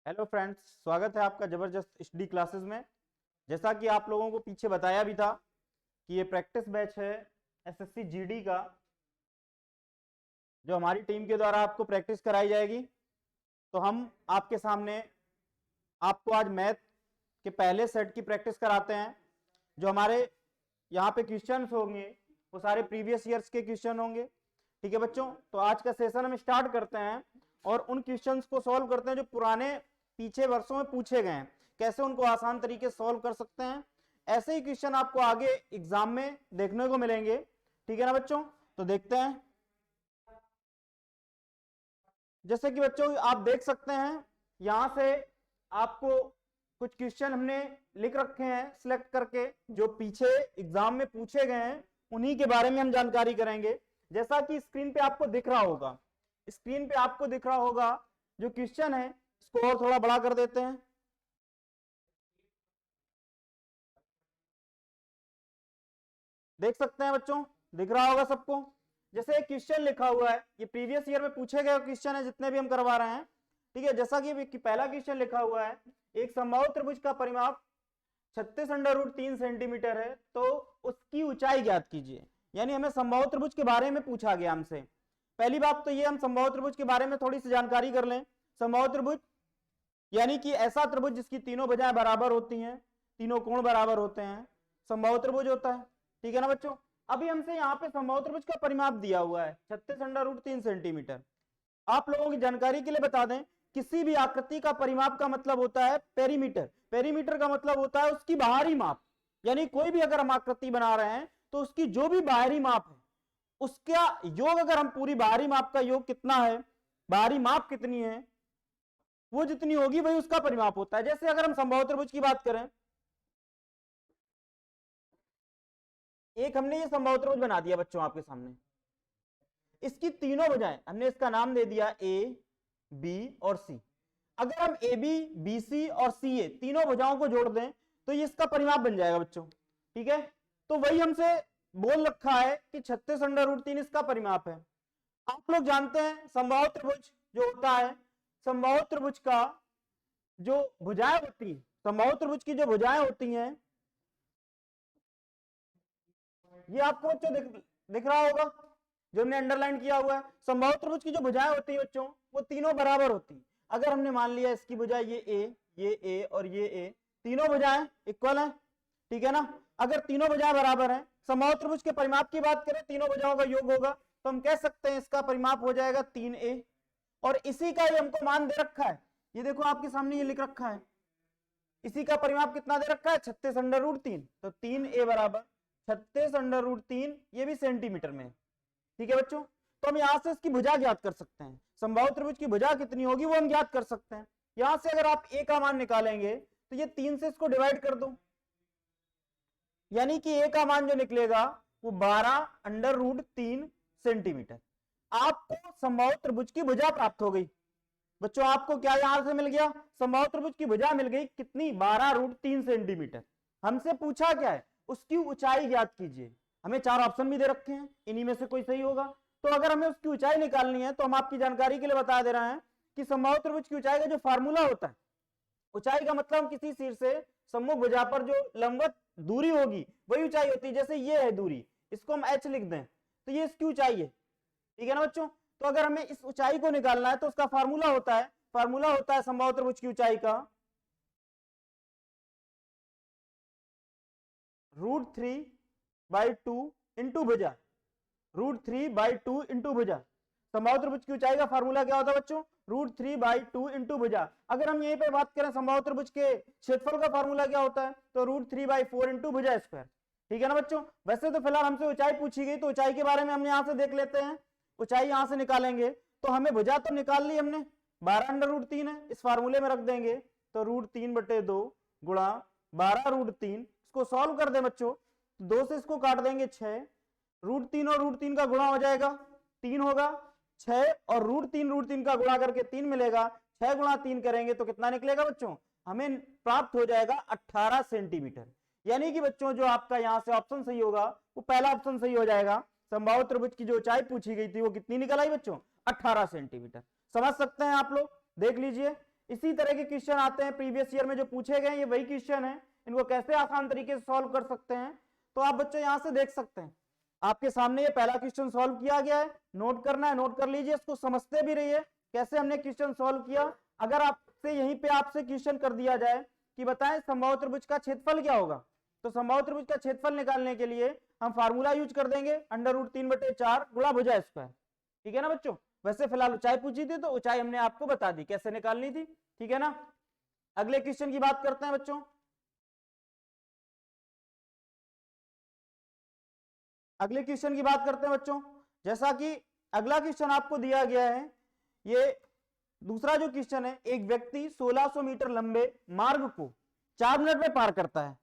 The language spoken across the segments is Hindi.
हेलो फ्रेंड्स, स्वागत है आपका जबरदस्त स्टडी क्लासेस में। जैसा कि आप लोगों को पीछे बताया भी था कि ये प्रैक्टिस बैच है एसएससी जीडी का, जो हमारी टीम के द्वारा आपको प्रैक्टिस कराई जाएगी। तो हम आपके सामने आपको आज मैथ के पहले सेट की प्रैक्टिस कराते हैं। जो हमारे यहाँ पे क्वेश्चंस होंगे वो सारे प्रीवियस ईयर्स के क्वेश्चन होंगे। ठीक है बच्चों, तो आज का सेशन हम स्टार्ट करते हैं और उन क्वेश्चंस को सॉल्व करते हैं जो पुराने पीछे वर्षों में पूछे गए हैं, कैसे उनको आसान तरीके से सॉल्व कर सकते हैं। ऐसे ही क्वेश्चन आपको आगे एग्जाम में देखने को मिलेंगे। ठीक है ना बच्चों, तो देखते हैं। जैसे कि बच्चों आप देख सकते हैं, यहां से आपको कुछ क्वेश्चन हमने लिख रखे हैं सिलेक्ट करके, जो पीछे एग्जाम में पूछे गए हैं, उन्हीं के बारे में हम जानकारी करेंगे। जैसा कि स्क्रीन पे आपको दिख रहा होगा, स्क्रीन पे आपको दिख रहा होगा जो क्वेश्चन है, इसको और थोड़ा बड़ा कर देते हैं। देख सकते हैं बच्चों, दिख रहा होगा सबको। जैसे एक क्वेश्चन लिखा हुआ है, ये प्रीवियस ईयर में पूछे गए क्वेश्चन है जितने भी हम करवा रहे हैं। ठीक है, जैसा कि पहला क्वेश्चन लिखा हुआ है, एक समबाहु त्रिभुज का परिमाप 36√3 सेंटीमीटर है, तो उसकी ऊंचाई ज्ञात कीजिए। यानी हमें समबाहु त्रिभुज के बारे में पूछा गया हमसे। पहली बात तो ये, हम समबाहु त्रिभुज के बारे में थोड़ी सी जानकारी कर लें। समबाहु त्रिभुज यानी कि ऐसा त्रिभुज जिसकी तीनों भुजाएं बराबर होती हैं, तीनों कोण बराबर होते हैं, समबाहु त्रिभुज होता है। ठीक है ना बच्चों, अभी हमसे यहाँ पे समबाहु त्रिभुज का परिमाप दिया हुआ है 36√3 सेंटीमीटर। आप लोगों की जानकारी के लिए बता दें, किसी भी आकृति का परिमाप का मतलब होता है पेरीमीटर। पेरीमीटर का मतलब होता है उसकी बाहरी माप। यानी कोई भी अगर हम आकृति बना रहे हैं तो उसकी जो भी बाहरी माप है उसका योग, अगर हम पूरी बाहरी माप का योग कितना है, बाहरी माप कितनी है, वो जितनी होगी वही उसका परिमाप होता है। जैसे अगर हम समबाहु त्रिभुज की बात करें, एक हमने ये समबाहु त्रिभुज बना दिया बच्चों आपके सामने, इसकी तीनों भुजाएं, हमने इसका नाम दे दिया ए बी और सी। अगर हम ए बी बी सी और सी ए तीनों भुजाओं को जोड़ दें तो ये इसका परिमाप बन जाएगा बच्चों। ठीक है, तो वही हमसे बोल रखा है कि 36√3 इसका परिमाप है। आप लोग जानते हैं समबाहु त्रिभुज जो होता है, समबाहु त्रिभुज का जो भुजाएं होती है, समबाहु त्रिभुज की जो भुजाएं होती हैं, ये आपको बच्चों दिख रहा होगा, जो हमने अंडरलाइन किया हुआ है। समबाहु त्रिभुज की जो भुजाएं होती है बच्चों, वो तीनों बराबर होती है। अगर हमने मान लिया इसकी भुजा ये ए और ये ए, तीनों भुजाएं इक्वल हैं। ठीक है ना, अगर तीनों भुजाएं बराबर हैं, समबाहु त्रिभुज के परिमाप की बात करें, तीनों भुजाओं का योग होगा, तो हम कह सकते हैं इसका परिमाप हो जाएगा 3a। और इसी का ये हमको मान दे रखा है, ये देखो आपके सामने ये लिख रखा है, इसी का परिमाप कितना दे रखा है 36√3, तो 3a बराबर 36√3, ये भी सेंटीमीटर में। ठीक है बच्चों, तो हम यहां से इसकी भुजा ज्ञात कर सकते हैं, समबाहु त्रिभुज की भुजा कितनी होगी वो हम ज्ञात कर सकते हैं। यहां से अगर आप a का मान निकालेंगे तो ये 3 से इसको डिवाइड कर दो, यानी कि a का मान जो निकलेगा वो 12√3 सेंटीमीटर। आपको समबाहु त्रिभुज की भुजा प्राप्त हो गई। बच्चों आपको क्या यहां से मिल गया, समबाहु त्रिभुज की भुजा मिल गई, कितनी, 12√3 सेंटीमीटर। हमसे पूछा क्या है, उसकी ऊंचाई ज्ञात कीजिए। हमें 4 ऑप्शन भी दे रखे हैं, इन्हीं में से कोई सही होगा। तो अगर हमें उसकी ऊंचाई निकालनी है तो हम आपकी जानकारी के लिए बता दे रहे हैं कि समबाहु त्रिभुज की ऊंचाई का जो फार्मूला होता है, ऊंचाई का मतलब किसी सिर से सम्मुख भुजा पर जो लंबवत दूरी होगी वही ऊंचाई होती है। जैसे ये है दूरी, इसको हम h लिख दें तो ये इसकी ऊंचाई है। ठीक है ना बच्चों, तो अगर हमें इस ऊंचाई को निकालना है तो उसका फार्मूला होता है समबाहु त्रिभुज की ऊंचाई का √3/2 इंटू भुजा, √3/2 इंटू भुजा। समबाहु त्रिभुज की ऊंचाई का फार्मूला क्या होता है बच्चों, √3/2 इंटू भुजा। अगर हम यहीं पे बात करें समबाहु त्रिभुज के क्षेत्रफल का फार्मूला क्या होता है, तो √3/4 इंटू भुजा स्क्वायर। ठीक है ना बच्चों, वैसे तो फिलहाल हमसे ऊंचाई पूछी गई, तो ऊंचाई के बारे में हमने यहां से देख लेते हैं। ऊंचाई यहां से निकालेंगे तो हमें भुजा तो निकाल ली हमने, 12√3 है, इस फार्मूले में रख देंगे, तो √3/2 गुणा 12√3, इसको सॉल्व कर दे बच्चों, 2 से इसको काट देंगे 6, √3 और √3 का गुणा हो जाएगा 3 होगा, 6 और √3 का गुणा करके 3 मिलेगा, 6 गुणा 3 करेंगे तो कितना निकलेगा बच्चों, हमें प्राप्त हो जाएगा 18 सेंटीमीटर। यानी कि बच्चों जो आपका यहां से ऑप्शन सही होगा वो पहला ऑप्शन सही हो जाएगा। समबाहु त्रिभुज की जो ऊंचाई पूछी गई थी वो कितनी निकल आई बच्चों, 18 सेंटीमीटर। समझ सकते हैं आप लोग, देख लीजिए इसी तरह के क्वेश्चन आते हैं प्रीवियस ईयर में जो पूछे गए, ये वही क्वेश्चन है, इनको कैसे आसान तरीके से सॉल्व कर सकते हैं। तो आप बच्चों यहां से देख सकते हैं, आपके सामने ये पहला क्वेश्चन सॉल्व किया गया है, नोट करना है, नोट कर लीजिए, इसको समझते भी रहिए कैसे हमने क्वेश्चन सॉल्व किया। अगर आपसे यहीं पे आपसे क्वेश्चन कर दिया जाए कि बताएं समबाहु त्रिभुज का क्षेत्रफल क्या होगा, तो समबाहु त्रिभुज का क्षेत्रफल निकालने के लिए हम फार्मूला यूज कर देंगे √3/4 गुणा भुजा स्क्वायर। ठीक है ना बच्चों। वैसे फिलहाल ऊंचाई पूछी थी तो ऊंचाई हमने आपको बता दी कैसे निकालनी थी। ठीक है ना। अगले क्वेश्चन की बात करते हैं बच्चों। अगले क्वेश्चन की बात करते हैं बच्चों। जैसा कि अगला क्वेश्चन आपको दिया गया है, ये दूसरा जो क्वेश्चन है, एक व्यक्ति 1600 मीटर लंबे मार्ग को 4 मिनट में पार करता है।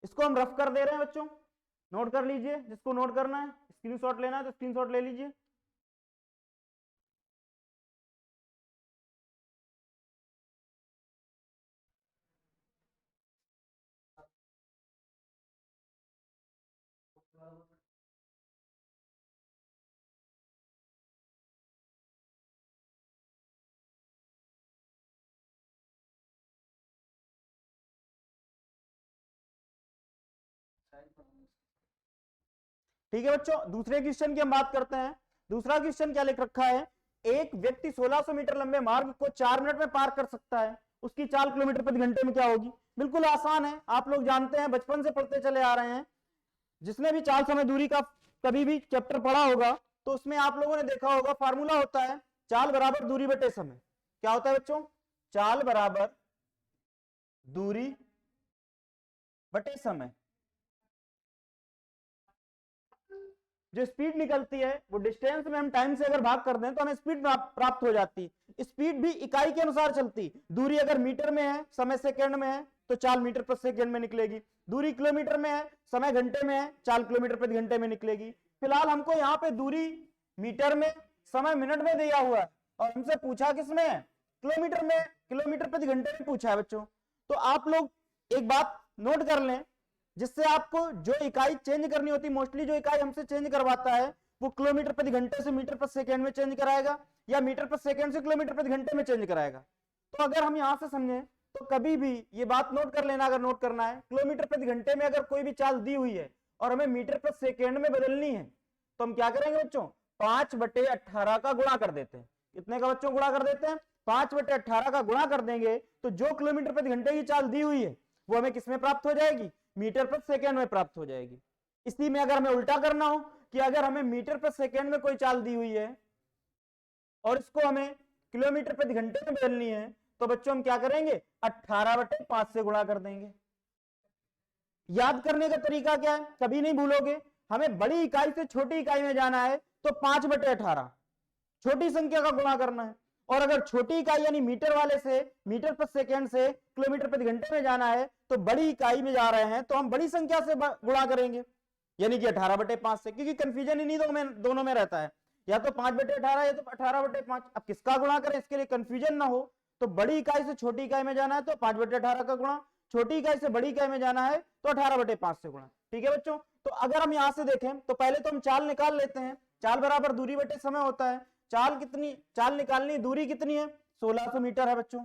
इसको हम रफ कर दे रहे हैं बच्चों, नोट कर लीजिए, जिसको नोट करना है, स्क्रीनशॉट लेना है तो स्क्रीनशॉट ले लीजिए। ठीक है बच्चों, दूसरे क्वेश्चन की हम बात करते हैं। दूसरा क्वेश्चन क्या लिख रखा है, एक व्यक्ति 1600 मीटर लंबे मार्ग को 4 मिनट में पार कर सकता है, उसकी चाल किलोमीटर प्रति घंटे में क्या होगी। बिल्कुल आसान है, आप लोग जानते हैं, बचपन से पढ़ते चले आ रहे हैं। जिसने भी चाल समय दूरी का कभी भी चैप्टर पढ़ा होगा तो उसमें आप लोगों ने देखा होगा फार्मूला होता है चाल बराबर दूरी बटे समय। क्या होता है बच्चों, चाल बराबर दूरी बटे समय। जो स्पीड निकलती है वो डिस्टेंस में हम टाइम से अगर भाग कर दें तो हमें स्पीड प्राप्त हो जाती। स्पीड भी इकाई के अनुसार चलती, दूरी अगर मीटर में है, समय सेकंड में है, तो चाल मीटर प्रति सेकंड में निकलेगी। दूरी किलोमीटर में है, समय घंटे में है, चाल किलोमीटर प्रति घंटे में निकलेगी। फिलहाल हमको यहाँ पे दूरी मीटर में, समय मिनट में दिया हुआ है और हमसे पूछा किसमें है, किलोमीटर में, किलोमीटर प्रति घंटे में पूछा है बच्चों। तो आप लोग एक बात नोट कर लें, जिससे आपको जो इकाई चेंज करनी होती, मोस्टली जो इकाई हमसे चेंज करवाता है वो किलोमीटर प्रति घंटे से मीटर प्रति सेकंड में चेंज कराएगा, या मीटर प्रति सेकंड से किलोमीटर प्रति घंटे में चेंज कराएगा। तो अगर हम यहां से समझें तो कभी भी ये बात नोट कर लेना, अगर नोट करना है, किलोमीटर प्रति घंटे में अगर कोई भी चाल दी हुई है और हमें मीटर प्रति सेकंड में बदलनी है तो हम क्या करेंगे बच्चों, 5/18 का गुणा कर देते हैं। कितने का बच्चों गुणा कर देते हैं, 5/18 का गुणा कर देंगे तो जो किलोमीटर प्रति घंटे की चाल दी हुई है वो हमें किसमें प्राप्त हो जाएगी, मीटर प्रति सेकंड में प्राप्त हो जाएगी। इसी में अगर हमें उल्टा करना हो कि अगर हमें मीटर प्रति सेकंड में कोई चाल दी हुई है और इसको हमें किलोमीटर प्रति घंटे में बदलनी है तो बच्चों हम क्या करेंगे, 18/5 से गुणा कर देंगे। याद करने का तरीका क्या है, कभी नहीं भूलोगे, हमें बड़ी इकाई से छोटी इकाई में जाना है तो 5/18 छोटी संख्या का गुणा करना है, और अगर छोटी इकाई यानी मीटर वाले से मीटर प्रति सेकंड से किलोमीटर प्रति घंटे में जाना है तो बड़ी इकाई में जा रहे हैं तो हम बड़ी संख्या से गुणा करेंगे, यानी कि 18/5 से, क्योंकि कंफ्यूजन इन्हीं दोनों में रहता है, या तो 5/18 या तो 18/5। अब किसका गुणा करें इसके लिए कंफ्यूजन ना हो, तो बड़ी इकाई से छोटी इकाई में जाना है तो 5/18 का गुणा, छोटी इकाई से बड़ी इकाई में जाना है तो 18/5 से गुणा। ठीक है बच्चों। तो अगर हम यहां से देखें तो पहले तो हम चाल निकाल लेते हैं, चाल बराबर दूरी बटे समय होता है। चाल कितनी, चाल निकालनी, दूरी कितनी है, 1600 मीटर है बच्चों।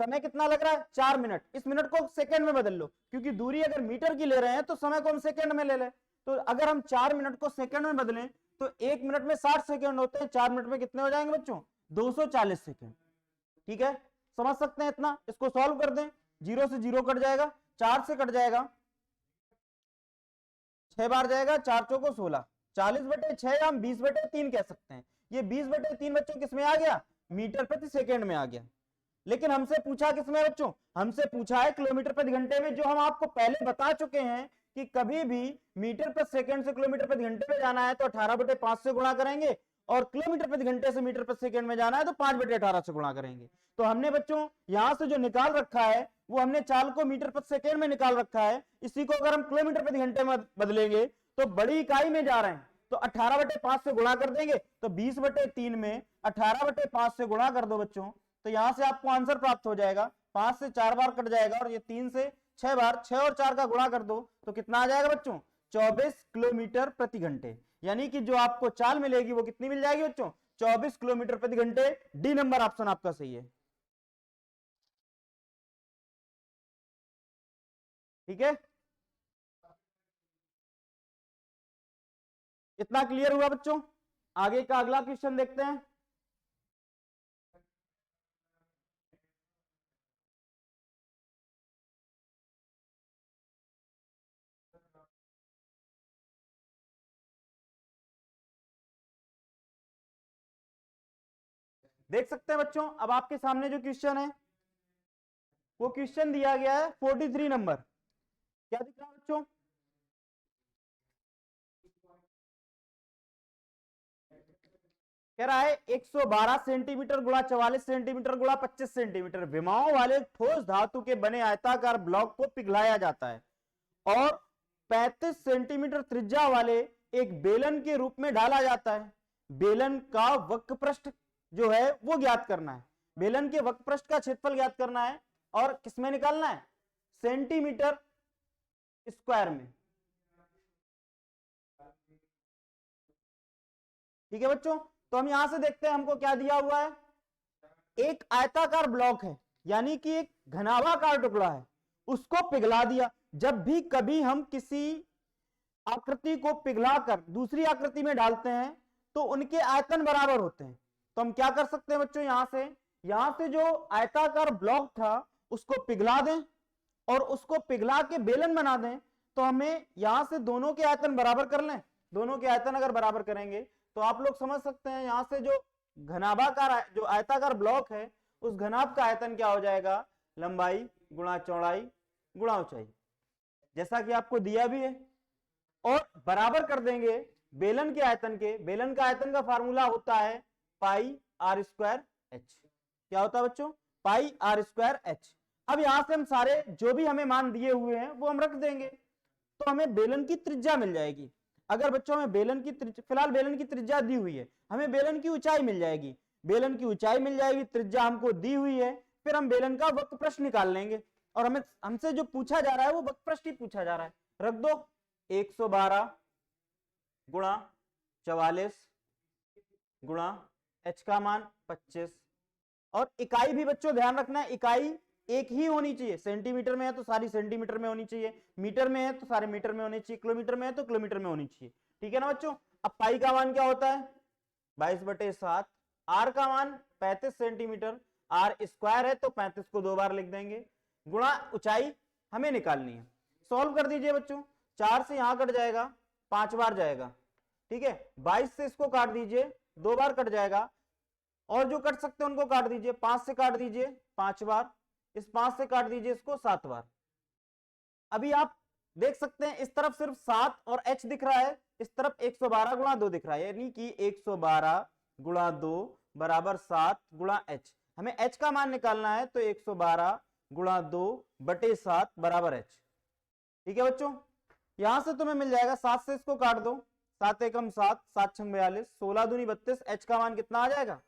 समय कितना लग रहा है, 4 मिनट। इस मिनट को सेकंड में बदल लो, क्योंकि दूरी अगर मीटर की ले रहे हैं तो समय को हम सेकंड में ले लें। तो अगर हम 4 मिनट को सेकंड में बदलें तो 1 मिनट में 60 सेकंड होते हैं, 4 मिनट में कितने हो जाएंगे बच्चों, 240 सेकंड। ठीक है, समझ सकते हैं इतना। इसको सॉल्व कर दें, 0 से 0 कट जाएगा, 4 से कट जाएगा, 6 बार जाएगा, 4 चौको 16, 40/6 या हम 20/3 कह सकते हैं। ये 20/3 बच्चों किसमें आ गया, मीटर प्रति सेकंड में आ गया। लेकिन हमसे पूछा किसमें बच्चों, हमसे पूछा है किलोमीटर प्रति घंटे में, जो हम आपको पहले बता चुके हैं कि कभी भी मीटर प्रति सेकंड से किलोमीटर प्रति घंटे में जाना है तो 18/5 से गुणा करेंगे, और किलोमीटर प्रति घंटे से मीटर प्रति सेकंड में जाना है तो 5/18 से गुणा करेंगे। तो हमने बच्चों यहां से जो निकाल रखा है वो हमने चाल को मीटर प्रति सेकंड में निकाल रखा है, इसी को अगर हम किलोमीटर प्रति घंटे में बदलेंगे तो बड़ी इकाई में जा रहे हैं तो 18/5 से गुणा कर देंगे, तो 20/3 में 18/5 से गुणा कर दो बच्चों, तो यहां से आपको आंसर प्राप्त हो जाएगा। 5 से 4 बार कट जाएगा और ये 3 से 6 बार, 6 और 4 का गुणा कर दो तो कितना आ जाएगा बच्चों, 24 किलोमीटर प्रति घंटे। यानी कि जो आपको चाल मिलेगी वो कितनी मिल जाएगी बच्चों, 24 किलोमीटर प्रति घंटे। डी नंबर ऑप्शन आपका सही है। ठीक है, इतना क्लियर हुआ बच्चों। आगे का अगला क्वेश्चन देखते हैं। देख सकते हैं बच्चों, अब आपके सामने जो क्वेश्चन है वो क्वेश्चन दिया गया है 43 नंबर। क्या दिख रहा है बच्चों? कह रहा है 112 सेंटीमीटर गुणा 44 सेंटीमीटर गुणा 25 सेंटीमीटर विमाओं वाले ठोस धातु के बने आयताकार ब्लॉक को पिघलाया जाता है और 35 सेंटीमीटर त्रिज्या वाले एक बेलन के रूप में ढाला जाता है। बेलन का वक्रपृष्ठ जो है वो ज्ञात करना है। बेलन के वक्रपृष्ठ का क्षेत्रफल ज्ञात करना है और किसमें निकालना है? सेंटीमीटर स्क्वायर में। ठीक है बच्चों, तो हम यहां से देखते हैं हमको क्या दिया हुआ है। एक आयताकार ब्लॉक है, यानी कि एक घनाभाकार टुकड़ा है, उसको पिघला दिया। जब भी कभी हम किसी आकृति को पिघलाकर दूसरी आकृति में डालते हैं तो उनके आयतन बराबर होते हैं। तो हम क्या कर सकते हैं बच्चों, यहां से जो आयताकार ब्लॉक था उसको पिघला दें और उसको पिघला के बेलन बना दें, तो हमें यहां से दोनों के आयतन बराबर कर लें। दोनों के आयतन अगर बराबर करेंगे तो आप लोग समझ सकते हैं यहां से जो घनाभाकार जो आयताकार ब्लॉक है उस घनाभ का आयतन क्या हो जाएगा? लंबाई गुणा चौड़ाई गुणा ऊंचाई, जैसा कि आपको दिया भी है। और बराबर कर देंगे बेलन के आयतन के। बेलन का आयतन का फार्मूला होता है पाई आर स्क्वायर एच। क्या होता है बच्चों? पाई आर स्क्वायर एच। अब यहां से हम सारे जो भी हमें मान दिए हुए हैं वो हम रख देंगे, तो हमें बेलन की त्रिज्या मिल जाएगी। अगर बच्चों हमें बेलन की फिलहाल बेलन की त्रिज्या दी हुई है, हमें बेलन की ऊंचाई मिल जाएगी। बेलन की ऊंचाई मिल जाएगी, त्रिज्या हमको दी हुई है, फिर हम बेलन का वक्रपृष्ठ निकाल लेंगे। और हमें हमसे जो पूछा जा रहा है वो वक्रपृष्ठ ही पूछा जा रहा है। रख दो 112 गुणा 44 गुणा एच का मान 25। और इकाई भी बच्चों ध्यान रखना है, इकाई एक ही होनी चाहिए। सेंटीमीटर में है तो सारी सेंटीमीटर में होनी चाहिए, मीटर में है तो सारे मीटर में होनी चाहिए, किलोमीटर में है तो किलोमीटर में होनी चाहिए। ठीक है ना बच्चों? अब पाई का मान क्या होता है? 22/7। आर का मान 35 सेंटीमीटर, आर स्क्वायर है तो 35 को 2 बार लिख देंगे, गुणा ऊंचाई हमें निकालनी है। सॉल्व कर दीजिए बच्चों, 4 से यहां कट जाएगा, 5 बार जाएगा। ठीक है, 22 से इसको काट दीजिए, 2 बार कट जाएगा। और जो कट सकते हैं उनको काट दीजिए, 5 से काट दीजिए 5 बार, इस 5 से काट दीजिए इसको 7 बार। अभी आप देख सकते हैं इस तरफ सिर्फ 7 और h दिख रहा है, इस तरफ 112 गुणा 2 दिख रहा है, यानी कि 112 गुणा 2 बराबर 7 गुणा h। हमें h का मान निकालना है तो 112 गुणा 2 बटे 7 बराबर h। ठीक है बच्चों, यहां से तुम्हें मिल जाएगा, 7 से इसको काट दो, 7 एकम 7, 7 छंग 42, 16 दूनी 32, h का मान कितना आ जाएगा?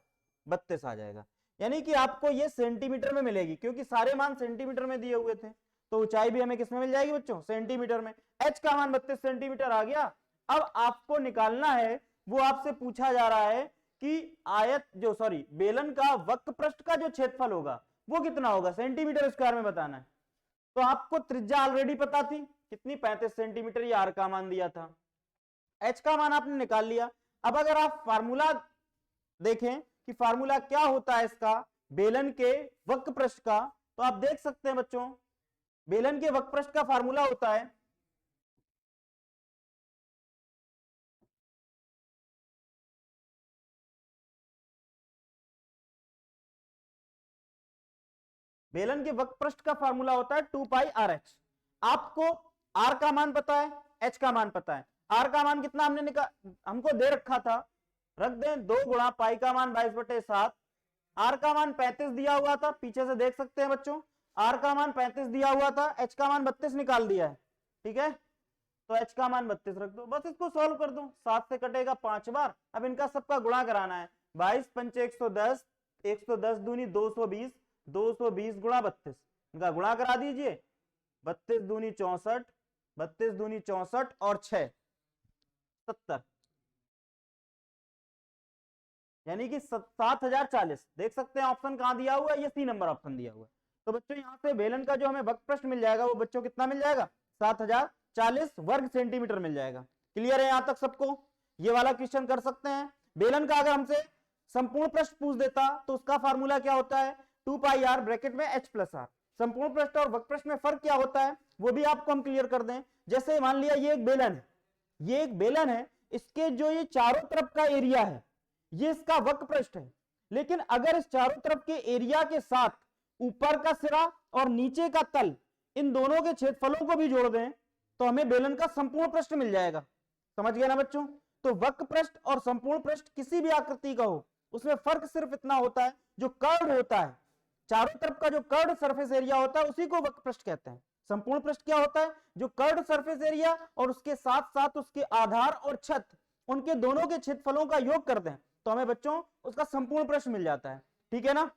32 आ जाएगा। यानी कि आपको ये सेंटीमीटर में मिलेगी, क्योंकि सारे मान सेंटीमीटर में दिए हुए थे, तो ऊंचाई भी हमें किसमें मिल जाएगी बच्चों? सेंटीमीटर में। h का मान 32 सेंटीमीटर आ गया। अब आपको निकालना है, वो आपसे पूछा जा रहा है कि बेलन का वक्रपृष्ठ का जो क्षेत्रफल होगा वो कितना होगा, सेंटीमीटर स्क्वायर में बताना है। तो आपको त्रिज्या ऑलरेडी पता थी कितनी, 35 सेंटीमीटर, ये आर का मान दिया था, h का मान आपने निकाल लिया। अब अगर आप फार्मूला देखें कि फार्मूला क्या होता है इसका, बेलन के वक्रपृष्ठ का, तो आप देख सकते हैं बच्चों बेलन के वक्रपृष्ठ का फार्मूला होता है बेलन के वक्रपृष्ठ का फार्मूला होता है 2 पाई आर एच। आपको आर का मान पता है, एच का मान पता है। आर का मान कितना हमको दे रखा था, रख दें 2 गुणा पाई का मान 22/7। आर का मान 35 दिया हुआ था, पीछे से देख सकते हैं बच्चों, आर का मान 35 दिया हुआ था, एच का मान 32 निकाल दिया है। ठीक है, तो एच का मान 32 रख दो, बस इसको सॉल्व कर दो। 7 से कटेगा 5 बार, अब इनका सबका गुणा कराना है। 22 पंचे 110, 110 दूनी 220, 220 गुणा 32, इनका गुणा करा दीजिए। 32 दूनी 64, 32 दूनी 64 और 6 70, यानी कि 7040। देख सकते हैं ऑप्शन कहां दिया हुआ है, ये सी नंबर ऑप्शन दिया हुआ है। तो बच्चों यहाँ से बेलन का जो हमें वक्र पृष्ठ मिल जाएगा वो बच्चों कितना मिल जाएगा, 7040 वर्ग सेंटीमीटर मिल जाएगा। क्लियर है यहां तक सबको? ये वाला क्वेश्चन कर सकते हैं। बेलन का अगर हमसे संपूर्ण पृष्ठ पूछ देता तो उसका फार्मूला क्या होता है, 2πr ब्रैकेट में h प्लस आर। संपूर्ण पृष्ठ और वक्र पृष्ठ में फर्क क्या होता है वो भी आपको हम क्लियर कर दें। जैसे मान लिया ये एक बेलन है, ये एक बेलन है, इसके जो ये चारों तरफ का एरिया है ये इसका वक्र पृष्ठ है, लेकिन अगर इस चारों तरफ के एरिया के साथ ऊपर का सिरा और नीचे का तल इन दोनों के क्षेत्रफलों को भी जोड़ दें तो हमें बेलन का संपूर्ण पृष्ठ मिल जाएगा। समझ गए ना बच्चों? तो वक्र पृष्ठ और संपूर्ण पृष्ठ किसी भी आकृति का हो उसमें फर्क सिर्फ इतना होता है, जो कर्व होता है चारों तरफ का जो कर्व सरफेस एरिया होता है उसी को वक्र पृष्ठ कहते हैं। संपूर्ण पृष्ठ क्या होता है, जो कर्व सरफेस एरिया और उसके साथ साथ उसके आधार और छत उनके दोनों के क्षेत्रफलों का योग कर दें तो हमें बच्चों उसका संपूर्ण पृष्ठ मिल जाता है। ठीक है ना?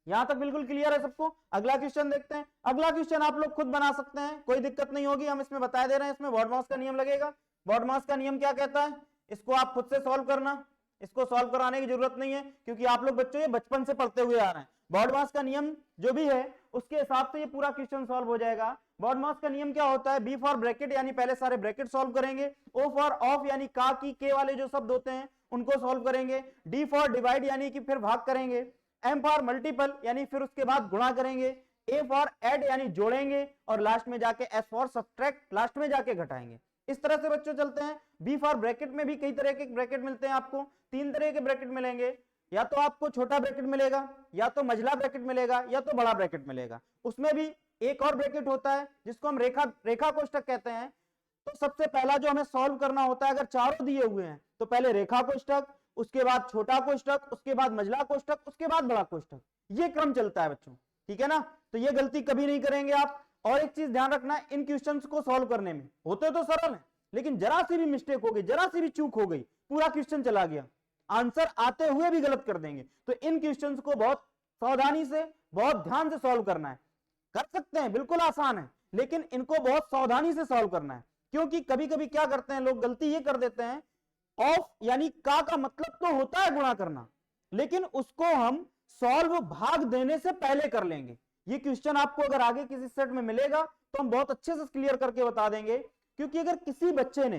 यहां तक बिल्कुल क्लियर है सबको? अगला क्वेश्चन देखते हैं। अगला क्वेश्चन आप लोग खुद बना सकते हैं, कोई दिक्कत नहीं होगी, हम इसमें बता दे रहे हैं, इसमें बॉडमास का नियम लगेगा। बॉडमास का नियम क्या कहता है, इसको आप खुद से सॉल्व करना, इसको सॉल्व कराने की जरूरत नहीं है क्योंकि आप लोग बच्चों ये बचपन से पढ़ते हुए आ रहे हैं। बॉडमास का नियम जो भी है उसके हिसाब से ये पूरा क्वेश्चन सॉल्व हो जाएगा। बॉडमास का नियम क्या होता है, बी फॉर ब्रैकेट यानी पहले सारे ब्रैकेट सॉल्व करेंगे, ओ फॉर ऑफ यानी का की के वाले जो शब्द होते हैं उनको सॉल्व करेंगे, डी फॉर डिवाइड यानी कि फिर भाग करेंगे, एम फॉर मल्टीपल यानी फिर उसके बाद गुणा करेंगे, ए फॉर ऐड यानी जोड़ेंगे और लास्ट में जाके एस फॉर सब्ट्रैक्ट लास्ट में जाके घटाएंगे। इस तरह से बच्चों चलते हैं। बी फॉर ब्रैकेट में भी कई तरह के ब्रैकेट मिलते हैं, आपको 3 तरह के ब्रैकेट मिलेंगे, या तो आपको छोटा ब्रैकेट मिलेगा, या तो मझला ब्रैकेट मिलेगा, या तो बड़ा ब्रैकेट मिलेगा। उसमें भी एक और ब्रैकेट होता है जिसको हम रेखा कोष्ठक कहते हैं। तो सबसे पहला जो हमें सॉल्व करना होता है, अगर चारों दिए हुए हैं तो पहले रेखा कोष्ठक, उसके बाद छोटा कोष्ठक, उसके बाद मझला कोष्ठक, उसके बाद बड़ा कोष्ठक, ये क्रम चलता है बच्चों। ठीक है ना? तो ये गलती कभी नहीं करेंगे आप। और एक चीज ध्यान रखना है, इन क्वेश्चंस को सॉल्व करने में होते तो सरल है, लेकिन जरा सी भी मिस्टेक हो गई, जरा सी भी चूक हो गई, पूरा क्वेश्चन चला गया, आंसर आते हुए भी गलत कर देंगे। तो इन क्वेश्चंस को बहुत सावधानी से, बहुत ध्यान से सॉल्व करना है। कर सकते हैं, बिल्कुल आसान है, लेकिन इनको बहुत सावधानी से सॉल्व करना है, क्योंकि कभी कभी क्या करते हैं लोग, गलती ये कर देते हैं, ऑफ यानी का मतलब तो होता है गुणा करना, लेकिन उसको हम सॉल्व भाग देने से पहले कर लेंगे। ये क्वेश्चन आपको अगर आगे किसी सेट में मिलेगा तो हम बहुत अच्छे से क्लियर करके बता देंगे, क्योंकि अगर किसी बच्चे ने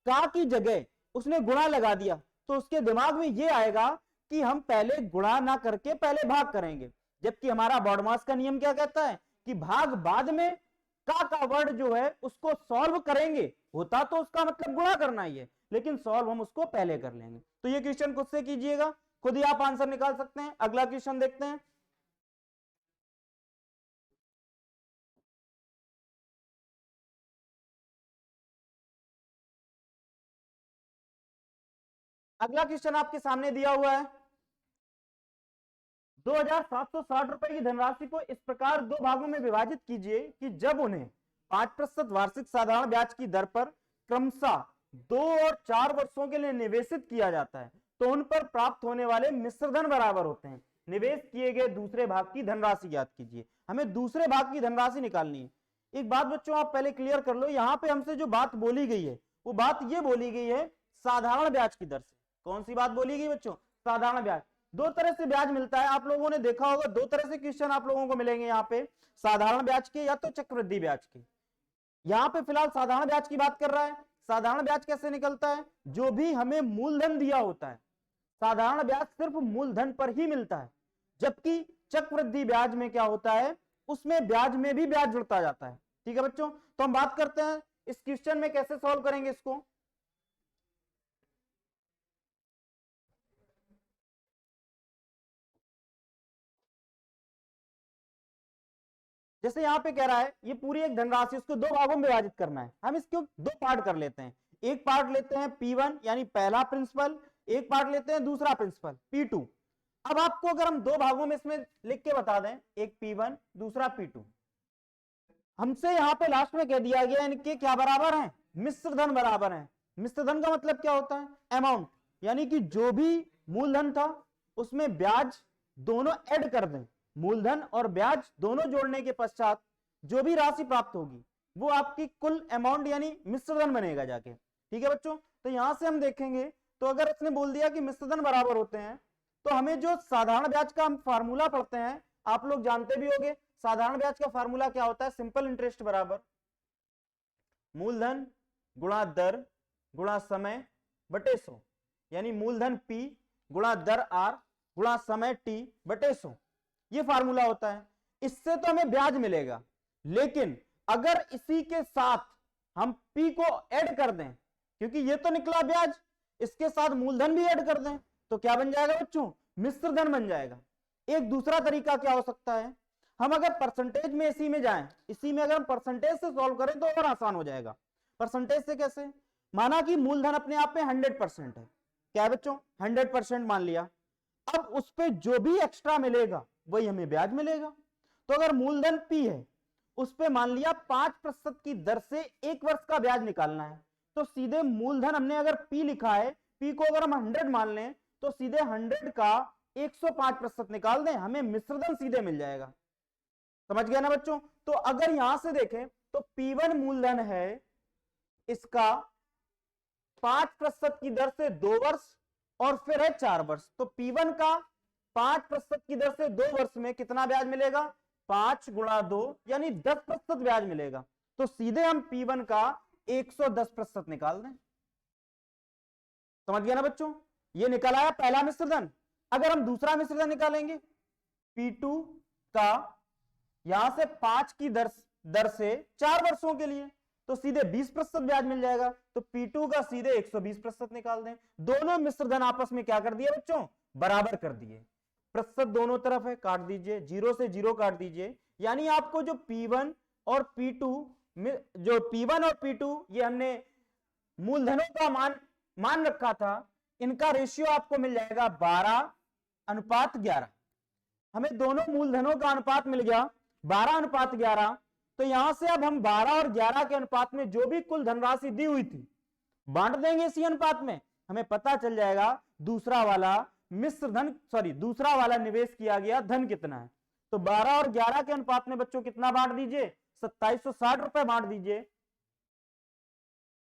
का की जगह उसने गुणा लगा दिया तो उसके दिमाग में ये आएगा कि हम पहले गुणा ना करके पहले भाग करेंगे, जबकि हमारा बॉडमास का नियम क्या कहता है कि भाग बाद में का वर्ड जो है उसको सॉल्व करेंगे, होता तो उसका मतलब गुणा करना ही है, लेकिन सॉल्व हम उसको पहले कर लेंगे। तो ये क्वेश्चन खुद से कीजिएगा, खुद ही आप आंसर निकाल सकते हैं। अगला क्वेश्चन देखते हैं। अगला क्वेश्चन आपके सामने दिया हुआ है, 2760 रुपए की धनराशि को इस प्रकार 2 भागों में विभाजित कीजिए कि जब उन्हें 5% वार्षिक साधारण ब्याज की दर पर क्रमशः 2 और 4 वर्षों के लिए निवेशित किया जाता है तो उन पर प्राप्त होने वाले मिश्र धन बराबर होते हैं। निवेश किए गए दूसरे भाग की धनराशि ज्ञात कीजिए। हमें दूसरे भाग की धनराशि निकालनी है। एक बात बच्चों आप पहले क्लियर कर लो, यहाँ पे हमसे जो बात बोली गई है वो बात ये बोली गई है साधारण ब्याज की दर से। कौन सी बात बोली गई बच्चों? साधारण ब्याज। 2 तरह से ब्याज मिलता है, आप लोगों ने देखा होगा, 2 तरह से क्वेश्चन आप लोगों को मिलेंगे यहाँ पे, साधारण ब्याज के या तो चक्रवृद्धि ब्याज के। यहाँ पे फिलहाल साधारण ब्याज की बात कर रहा है। साधारण ब्याज कैसे निकलता है? जो भी हमें मूलधन दिया होता है, साधारण ब्याज सिर्फ मूलधन पर ही मिलता है, जबकि चक्रवृद्धि ब्याज में क्या होता है, उसमें ब्याज में भी ब्याज जुड़ता जाता है। ठीक है बच्चों, तो हम बात करते हैं इस क्वेश्चन में कैसे सॉल्व करेंगे इसको। जैसे यहाँ पे कह रहा है ये पूरी एक धनराशि, उसको 2 भागों में विभाजित करना है। हम इसको 2 पार्ट कर लेते हैं। एक पार्ट लेते हैं P1 यानी पहला प्रिंसिपल, एक पार्ट लेते हैं दूसरा प्रिंसिपल P2। अब आपको अगर हम 2 भागों में इसमें लिख के बता दें, एक P1 दूसरा P2, हमसे यहाँ पे लास्ट में कह दिया गया इनके क्या बराबर हैं? मिश्र धन बराबर हैं। मिश्र धन का मतलब क्या होता है? अमाउंट, यानी कि जो भी मूलधन था उसमें ब्याज दोनों ऐड कर दें, मूलधन और ब्याज दोनों जोड़ने के पश्चात जो भी राशि प्राप्त होगी वो आपकी कुल अमाउंट यानी मिश्र धन बनेगा जाके। ठीक है बच्चों, तो यहां से हम देखेंगे तो अगर इसने बोल दिया कि मिश्र धन बराबर होते हैं तो हमें जो साधारण ब्याज का हम फार्मूला पढ़ते हैं, आप लोग जानते भी होंगे, साधारण ब्याज का फार्मूला क्या होता है, सिंपल इंटरेस्ट बराबर मूलधन गुणा दर गुणा समय बटे 100, यानी मूलधन P गुणा दर R गुणा समय T बटे 100, ये फार्मूला होता है। इससे तो हमें ब्याज मिलेगा, लेकिन अगर इसी के साथ हम P को ऐड कर दें, क्योंकि ये तो निकला ब्याज, इसके साथ मूलधन भी ऐड कर दें तो क्या बन जाएगा बच्चों, मिश्र धन बन जाएगा। एक दूसरा तरीका क्या हो सकता है, हम अगर परसेंटेज में इसी में जाएं, इसी में अगर हम परसेंटेज से सॉल्व करें तो और आसान हो जाएगा। परसेंटेज से कैसे, माना कि मूलधन अपने आप में 100% है, क्या है बच्चों 100% मान लिया, अब उस पे जो भी एक्स्ट्रा मिलेगा वही हमें ब्याज मिलेगा। तो अगर मूलधन P है, उस पे मान लिया 5% की दर से 1 वर्ष का ब्याज निकालना है, तो सीधे मूलधन हमने अगर P लिखा है, P को अगर हम 100 मान लें तो सीधे 100 का 105% निकाल दें, हमें मिश्रधन सीधे मिल जाएगा। समझ गया ना बच्चों। तो अगर यहां से देखें तो P1 मूलधन है, इसका 5% की दर से 2 वर्ष और फिर है 4 वर्ष, तो P1 का 5% की दर से 2 वर्ष में कितना ब्याज मिलेगा, 5 गुणा 2 यानी 10% ब्याज मिलेगा। तो सीधे हम P1 का 110% निकाल दें। समझ गया ना बच्चों, ये निकल आया पहला मिश्रधन। अगर हम दूसरा मिश्रधन निकालेंगे, P2 का यहां से 5 की दर से 4 वर्षों के लिए, तो सीधे 20% ब्याज मिल जाएगा, तो P2 का सीधे 120% निकाल दें। दोनों मिश्रधन आपस में क्या कर दिए बच्चों, बराबर कर दिए, प्रतिशत दोनों तरफ है, काट दीजिए, 0 से 0 काट दीजिए, यानी आपको जो P1 और P2 ये हमने मूलधनों का मान रखा था, इनका रेशियो आपको मिल जाएगा 12:11। हमें दोनों मूलधनों का अनुपात मिल गया 12:11। तो यहां से अब हम 12 और 11 के अनुपात में जो भी कुल धनराशि दी हुई थी बांट देंगे इसी अनुपात में, हमें पता चल जाएगा दूसरा वाला निवेश किया गया धन कितना है। तो 12 और 11 के अनुपात में बच्चों कितना बांट दीजिए, 2760 रुपए बांट दीजिए।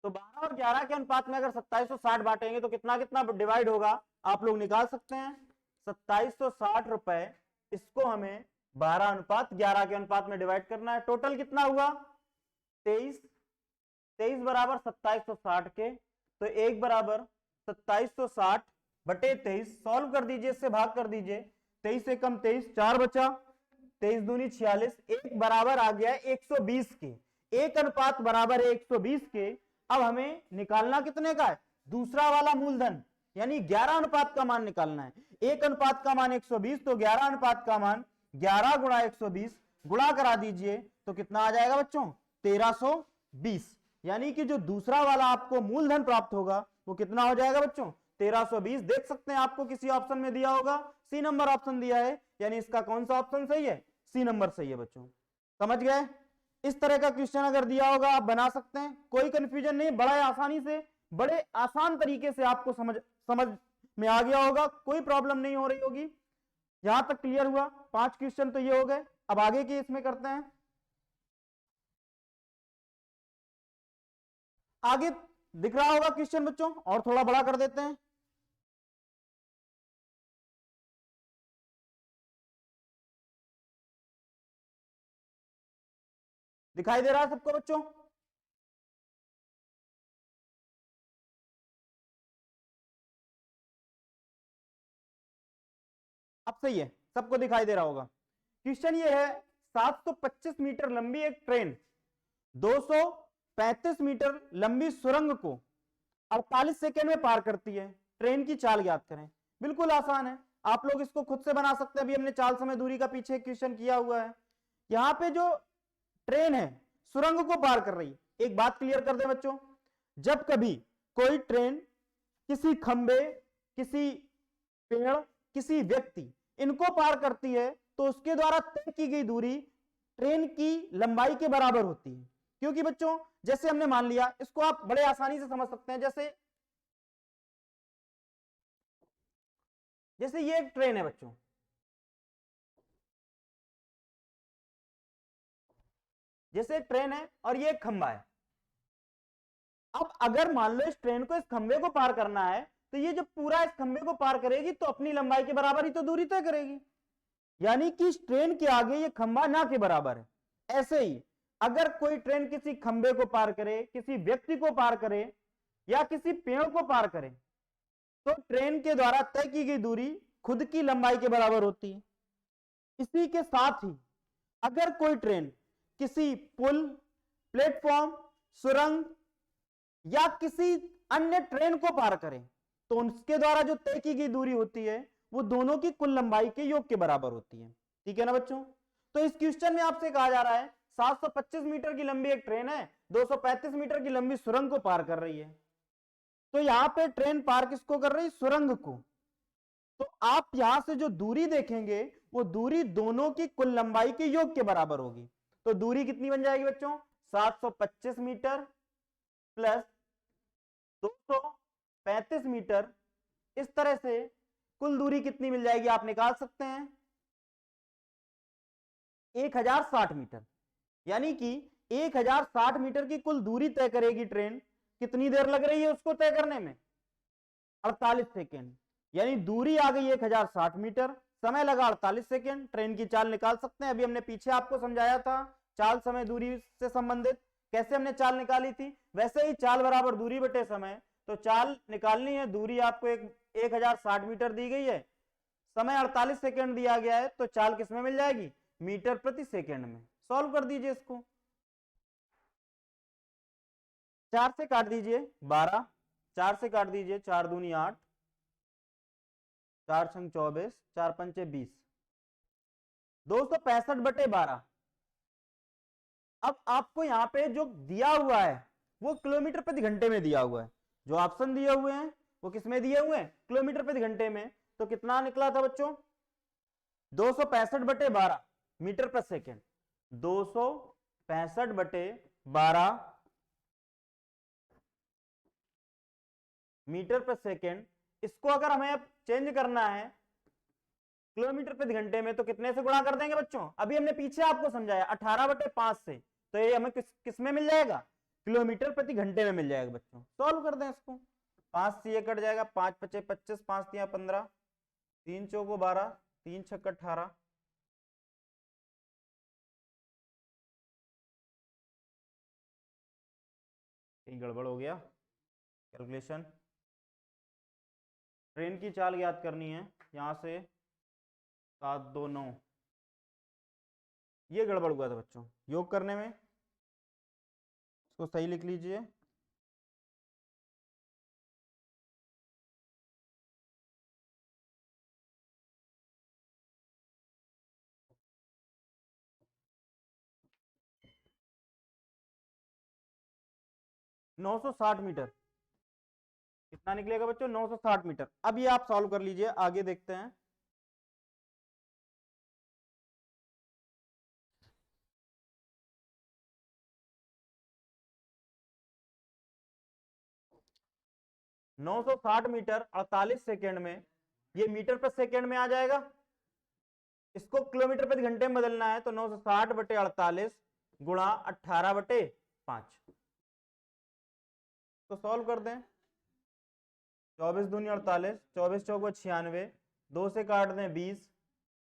तो 12 और 11 के अनुपात में अगर 2760 बांटेंगे तो कितना कितना डिवाइड होगा, आप लोग निकाल सकते हैं। 2760 रुपए, इसको हमें 12:11 के अनुपात में डिवाइड करना है। टोटल कितना हुआ 23 बराबर 2760 के, तो 1 बराबर 2760 बटे 23, सॉल्व कर दीजिए, इससे भाग कर दीजिए, 23 से कम 23, 4 बचा, 23 दूनी 46, 1 बराबर आ गया 120 के, 1 अनुपात बराबर है 120 के। अब हमें निकालना कितने का है, दूसरा वाला मूलधन, यानी 11 अनुपात का मान निकालना है। 1 अनुपात का मान 120, तो 11 अनुपात का मान 11 गुणा 120 गुणा करा दीजिए, तो कितना आ जाएगा बच्चों 1320, यानी कि जो दूसरा वाला आपको मूलधन प्राप्त होगा वो कितना हो जाएगा बच्चों 1320। देख सकते हैं आपको किसी ऑप्शन में दिया होगा, सी नंबर ऑप्शन दिया है, यानी इसका कौन सा ऑप्शन सही है, सी नंबर सही है बच्चों। समझ गए, इस तरह का क्वेश्चन अगर दिया होगा आप बना सकते हैं, कोई कंफ्यूजन नहीं, बड़ा आसानी से बड़े आसान तरीके से आपको समझ में आ गया होगा, कोई प्रॉब्लम नहीं हो रही होगी। यहां तक क्लियर हुआ, 5 क्वेश्चन तो ये हो गए। अब आगे की इसमें करते हैं, आगे दिख रहा होगा क्वेश्चन बच्चों, और थोड़ा बड़ा कर देते हैं। दिखाई दे रहा है सबको बच्चों, अब सही है, सबको दिखाई दे रहा होगा। क्वेश्चन ये है, 725 मीटर लंबी एक ट्रेन 235 मीटर लंबी सुरंग को 48 सेकेंड में पार करती है, ट्रेन की चाल ज्ञात करें। बिल्कुल आसान है, आप लोग इसको खुद से बना सकते हैं, अभी हमने चाल समय दूरी का पीछे क्वेश्चन किया हुआ है। यहां पे जो ट्रेन है सुरंग को पार कर रही है। एक बात क्लियर कर दें बच्चों, जब कभी कोई ट्रेन किसी खंबे, किसी पेड़, किसी व्यक्ति, इनको पार करती है तो उसके द्वारा तय की गई दूरी ट्रेन की लंबाई के बराबर होती है। क्योंकि बच्चों जैसे हमने मान लिया, इसको आप बड़े आसानी से समझ सकते हैं, जैसे ये एक ट्रेन है बच्चों, जैसे ट्रेन है और ये एक खंबा है। अब अगर मान लो इस ट्रेन को इस खंबे को पार करना है तो ये जब पूरा इस खंबे को पार करेगी तो अपनी लंबाई के बराबर ही तो दूरी तय करेगी, यानी कि इस ट्रेन के आगे ये खंबा ना के बराबर है। ऐसे ही अगर कोई ट्रेन किसी खंबे को पार करे, किसी व्यक्ति को पार करे या किसी पेड़ को पार करे, तो ट्रेन के द्वारा तय की गई दूरी खुद की लंबाई के बराबर होती है। इसी के साथ ही अगर कोई ट्रेन किसी पुल, प्लेटफॉर्म, सुरंग या किसी अन्य ट्रेन को पार करे तो उसके द्वारा जो तय की गई दूरी होती है वो दोनों की कुल लंबाई के योग के बराबर होती है। ठीक है ना बच्चों? तो इस क्वेश्चन में आपसे कहा जा रहा है 725 मीटर की लंबी एक ट्रेन है, 235 मीटर की लंबी सुरंग को पार कर रही है। तो यहां पे ट्रेन पार किसको कर रही है? सुरंग को। तो आप यहां से जो दूरी देखेंगे वो दूरी दोनों की कुल लंबाई के योग के बराबर होगी। तो दूरी कितनी बन जाएगी बच्चों? 725 मीटर प्लस 235 मीटर। इस तरह से कुल दूरी कितनी मिल जाएगी आप निकाल सकते हैं, 1060 मीटर। यानी कि 1060 मीटर की कुल दूरी तय करेगी ट्रेन। कितनी देर लग रही है उसको तय करने में? 48 सेकेंड। यानी दूरी आ गई 1060 मीटर, समय लगा 48 सेकेंड। ट्रेन की चाल निकाल सकते हैं। अभी हमने पीछे आपको समझाया था चाल समय दूरी से संबंधित कैसे हमने चाल निकाली थी, वैसे ही चाल बराबर दूरी बटे समय। तो चाल निकालनी है, दूरी आपको 1060 मीटर दी गई है, समय 48 सेकेंड दिया गया है, तो चाल किसमें मिल जाएगी? मीटर प्रति सेकेंड में। सॉल्व कर दीजिए इसको। 4 से काट दीजिए 12, 4 से काट दीजिए 4 दूनी 8, 4 छंग 24, 4 पंचे 20, 265 बटे 12। अब आपको यहां पे जो दिया हुआ है वो किलोमीटर प्रति घंटे में दिया हुआ है। जो ऑप्शन दिए हुए हैं वो किस में दिए हुए हैं? किलोमीटर प्रति घंटे में। तो कितना निकला था बच्चों? 265 बटे 12 मीटर प्रति सेकेंड। 265 बटे 12 मीटर प्रति सेकेंड। इसको अगर हमें चेंज करना है किलोमीटर प्रति घंटे में तो कितने से गुणा कर देंगे बच्चों? अभी हमने पीछे आपको समझाया 18 बटे 5 से, तो ये हमें किस में मिल जाएगा? किलोमीटर प्रति घंटे में मिल जाएगा बच्चों। सॉल्व कर दें इसको। 5 से ये कट जाएगा, 5 पचे 25, 5 तिया 15, 3 चौको 12, 3 छक्का 18, कहीं गड़बड़ हो गया कैलकुलेशन। ट्रेन की चाल याद करनी है, यहां से 7 2 9, ये गड़बड़ हुआ था बच्चों योग करने में, इसको सही लिख लीजिए। मीटर कितना निकलेगा बच्चों? 960 मीटर। अब ये आप सॉल्व कर लीजिए, आगे देखते हैं। नौ सौ साठ मीटर 48 सेकेंड में, ये मीटर पर सेकेंड में आ जाएगा। इसको किलोमीटर प्रति घंटे में बदलना है तो 960 बटे 48 गुणा 18 बटे 5। तो सॉल्व कर दें। 24 दूनी 48, 24 चौको 96, 2 से काट दें 20,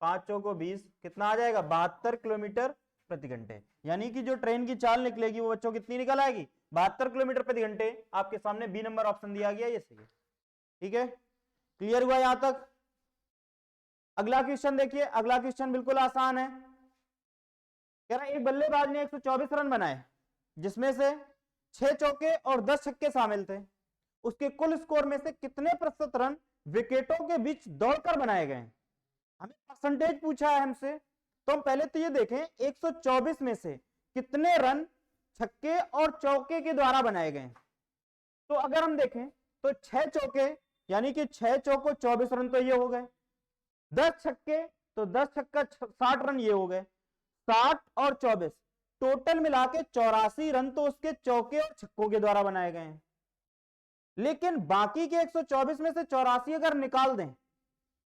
5 चौको 20, कितना आ जाएगा? 72 किलोमीटर प्रति घंटे। यानी कि जो ट्रेन की चाल निकलेगी वो बच्चों कितनी निकल आएगी? 72 किलोमीटर प्रति घंटे। आपके सामने बी नंबर ऑप्शन दिया गया, ये सही है। ठीक है, क्लियर हुआ यहां तक? अगला क्वेश्चन देखिए। अगला क्वेश्चन बिल्कुल आसान है। कह रहा है एक बल्लेबाज ने 124 रन बनाए जिसमें से 6 चौके और 10 छक्के शामिल थे। उसके कुल स्कोर में से कितने प्रतिशत रन विकेटों के बीच दौड़कर बनाए गए? हमें परसेंटेज पूछा है हमसे, तो हम पहले तो ये देखें 124 में से कितने रन छक्के और चौके के द्वारा बनाए गए। तो अगर हम देखें तो 6 चौके यानी कि 6 चौको 24 रन तो ये हो गए, 10 छक्के तो 10 छक्का 60 रन ये हो गए, 60 और 24 टोटल मिला के 84 रन तो उसके चौके और छक्कों के द्वारा बनाए गए हैं। लेकिन बाकी के 124 में से 84 अगर निकाल दें,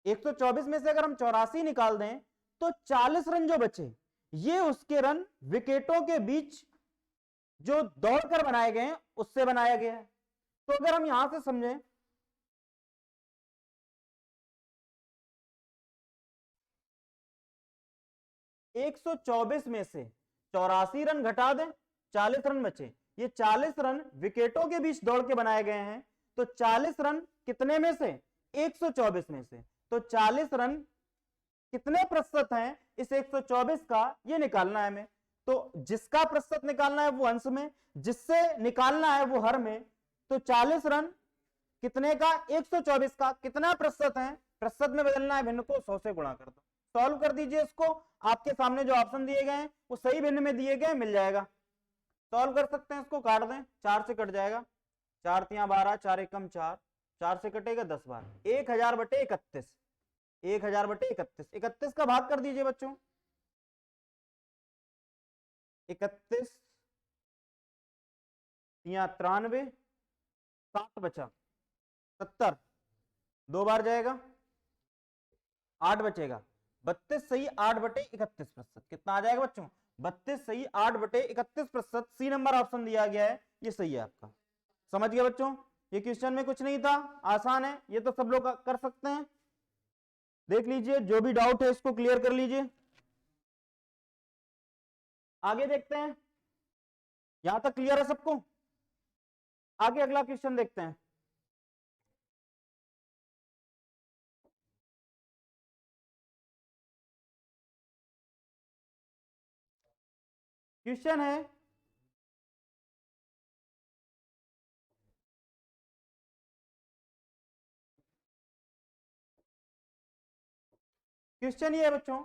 124 में से अगर हम 84 निकाल दें तो 40 रन जो बचे ये उसके रन विकेटों के बीच जो दौड़कर बनाए गए हैं उससे बनाया गया है। तो अगर हम यहां से समझें 124 में से 84 रन घटा दें, 40 रन बचे। ये 40 रन विकेटों के बीच दौड़ के बनाए गए हैं, तो 40 रन कितने में से? 124 में से। तो 40 रन कितने प्रतिशत हैं इस 124 का, ये निकालना है हमें। तो जिसका प्रतिशत निकालना है वो अंश में, जिससे निकालना है वो हर में। तो 40 रन कितने का? 124 का। कितना प्रतिशत है? प्रतिशत में बदलना है भिन्न को, 100 से गुणा कर दो। सॉल्व कर दीजिए इसको। आपके सामने जो ऑप्शन दिए गए हैं वो सही भिन्न में दिए गए, मिल जाएगा। सॉल्व कर सकते हैं इसको, काट दें, 4 से कट जाएगा, 4 तियां 12, 4 एकम 4, 4 से कटेगा 10 बार, 1000 बटे 31, 1000 बटे 31, 31 का भाग कर दीजिए बच्चों, 31 तियां 93, 7 बचा 70, 2 बार जाएगा, 8 बचेगा, 32 सही 8 बटे 31 प्रतिशत। कितना आ जाएगा बच्चों? 32 सही 8 बटे 31 प्रतिशत। सी नंबर ऑप्शन दिया गया है, ये सही है आपका। समझ गए बच्चों? ये क्वेश्चन में कुछ नहीं था, आसान है, ये तो सब लोग कर सकते हैं। देख लीजिए, जो भी डाउट है इसको क्लियर कर लीजिए। आगे देखते हैं, यहां तक क्लियर है सबको? आगे अगला क्वेश्चन देखते हैं। क्वेश्चन है क्वेश्चन ये है बच्चों,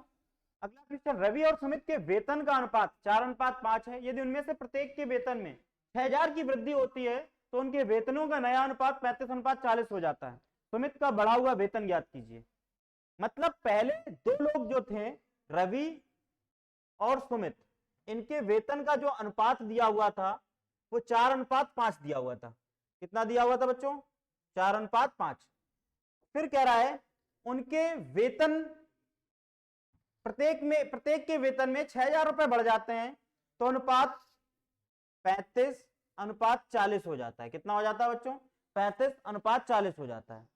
अगला क्वेश्चन, रवि और सुमित के वेतन का अनुपात 4:5 है। यदि उनमें से प्रत्येक के वेतन में 6000 की वृद्धि होती है तो उनके वेतनों का नया अनुपात 35:40 हो जाता है। सुमित का बढ़ा हुआ वेतन ज्ञात कीजिए। मतलब पहले दो लोग जो थे, रवि और सुमित, इनके वेतन का जो अनुपात दिया हुआ था वो 4:5 दिया हुआ था। कितना दिया हुआ था बच्चों? 4:5। फिर कह रहा है उनके वेतन प्रत्येक के वेतन में 6000 रुपए बढ़ जाते हैं तो अनुपात 35:40 हो जाता है। कितना हो जाता है बच्चों? 35:40 हो जाता है।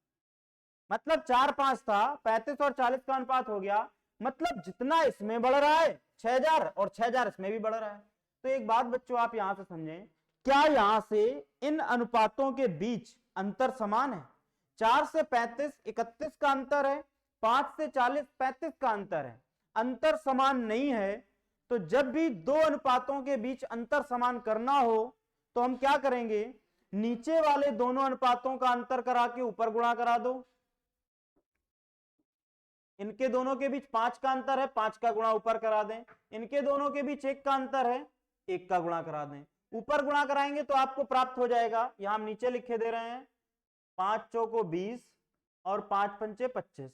मतलब 4-5 था, 35 और 40 का अनुपात हो गया। मतलब जितना इसमें बढ़ रहा है 6000 और 6000 इसमें भी बढ़ रहा है। तो एक बात बच्चों आप यहां से समझें, क्या यहां से इन अनुपातों के बीच अंतर समान है? 4 से 35 31 का अंतर है, 5 से 40 35 का अंतर है। अंतर समान नहीं है तो जब भी दो अनुपातों के बीच अंतर समान करना हो तो हम क्या करेंगे? नीचे वाले दोनों अनुपातों का अंतर करा के ऊपर गुणा करा दो। इनके दोनों के बीच 5 का अंतर है, 5 का गुणा ऊपर करा दें। इनके दोनों के बीच 1 का अंतर है, 1 का गुणा करा दें। ऊपर गुणा कराएंगे तो आपको प्राप्त हो जाएगा, यहां हम नीचे लिखे दे रहे हैं, 5 चौको 20 और 5 पंचे 25।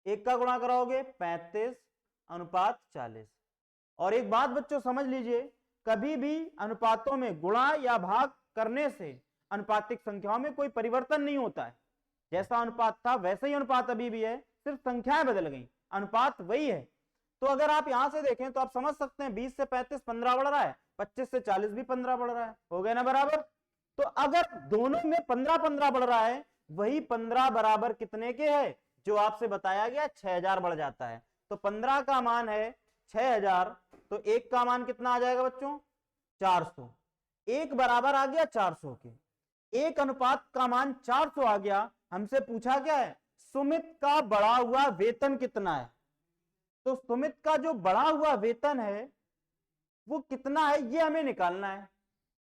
1 का गुणा कराओगे 35:40। और एक बात बच्चों समझ लीजिए, कभी भी अनुपातों में गुणा या भाग करने से अनुपातिक संख्याओं में कोई परिवर्तन नहीं होता है। जैसा अनुपात था वैसे ही अनुपात अभी भी है, सिर्फ संख्याएं बदल गई, अनुपात वही है। तो अगर आप यहां से देखें तो आप समझ सकते हैं 20 से 35 15 बढ़ रहा है, 25 से 40 भी 15 बढ़ रहा है, हो गया ना बराबर? तो अगर दोनों में 15-15 बढ़ रहा है, वही 15 बराबर कितने के है? जो आपसे बताया गया 6000 बढ़ जाता है। तो 15 का मान है 6000, तो 1 का मान कितना आ जाएगा बच्चों? 400। 1 बराबर आ गया 400 के, 1 अनुपात का मान 400 आ गया। हमसे पूछा क्या है? सुमित का बढ़ा हुआ वेतन कितना है। तो सुमित का जो बढ़ा हुआ वेतन है वो कितना है, ये हमें निकालना है।